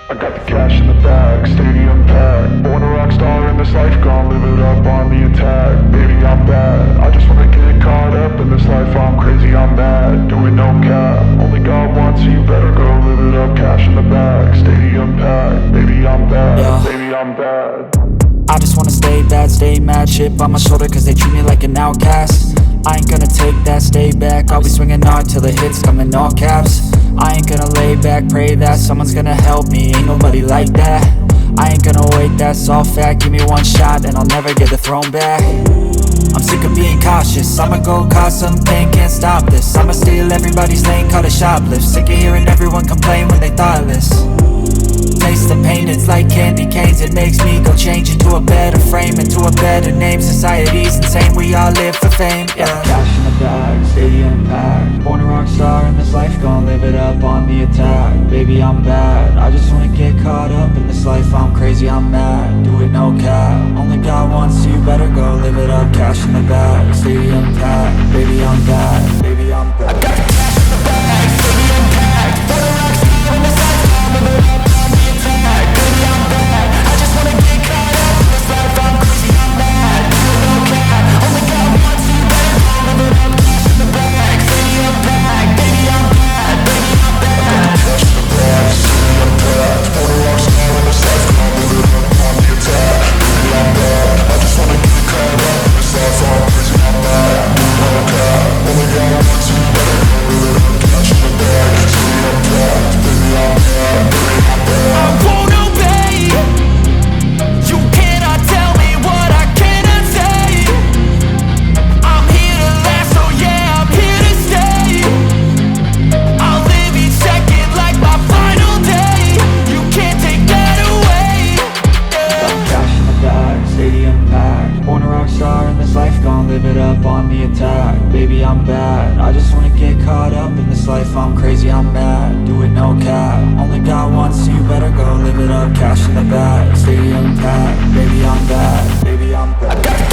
I got the cash in the bag, stadium packed. Born a rock star in this life, gon' live it up on the attack. Baby, I'm bad, I just wanna get caught up in this life. I'm crazy, I'm mad, doing no cap. Only God wants, so you better go live it up. Cash in the bag, stadium packed. Baby, I'm bad, yeah. Baby, I'm bad. I just wanna stay bad, stay mad. Chip on my shoulder cause they treat me like an outcast. I ain't gonna take that, stay back. I'll be swinging hard till the hits come in all caps. I ain't gonna lay back, pray that someone's gonna help me. Ain't nobody like that. I ain't gonna wait, that's all fact. Give me one shot and I'll never get the throne back. I'm sick of being cautious, I'ma go cause some pain, can't stop this. I'ma steal everybody's lane, call it shoplift. Sick of hearing everyone complain when they thoughtless. Taste the pain, it's like candy canes. It makes me go change into a better frame, into a better name. Society's insane, we all live for fame, yeah. Cash in the bag, stadium packed. Born a rock star in this life, gon' live it up on the attack. Baby, I'm bad, I just wanna get caught up in this life. I'm crazy, I'm mad, do it no cap. Only God wants, so you better go live it up. Cash in the bag, stadium packed. Baby, I'm bad, baby, I'm bad. I got the cash in the bag, stadium packed. Born a rock star in this life, gon' live it up. Baby, I'm bad, I just wanna get caught up in this life. I'm crazy, I'm mad, do it no cap. Only God wants, so you better go live it up. Cash in the bag, stadium packed. Baby, I'm bad, baby, I'm bad. Cash in the bag, stadium packed. Born a rock star in this life, gon' live it up on the attack. Baby, I'm bad, I just wanna get caught up in this life. I'm crazy, I'm mad, do it no cap. Only God wants, so you better go live it up. Cash in the bag, stadium packed. Baby, I'm bad, baby, I'm bad. I won't obey. You cannot tell me what I cannot say. I'm here to last, so yeah, I'm here to stay. I'll live each second like my final day. You can't take that away, yeah. Cash in the bag, stadium packed. Born a rock star in this life, gon' live it up on the attack. Baby, I'm bad, I just wanna get caught up in this life. I'm crazy, I'm mad, do it no cap. Only God wants, so you better go live it up. Cash in the bag, stadium packed. Baby, I'm bad, baby, I'm bad.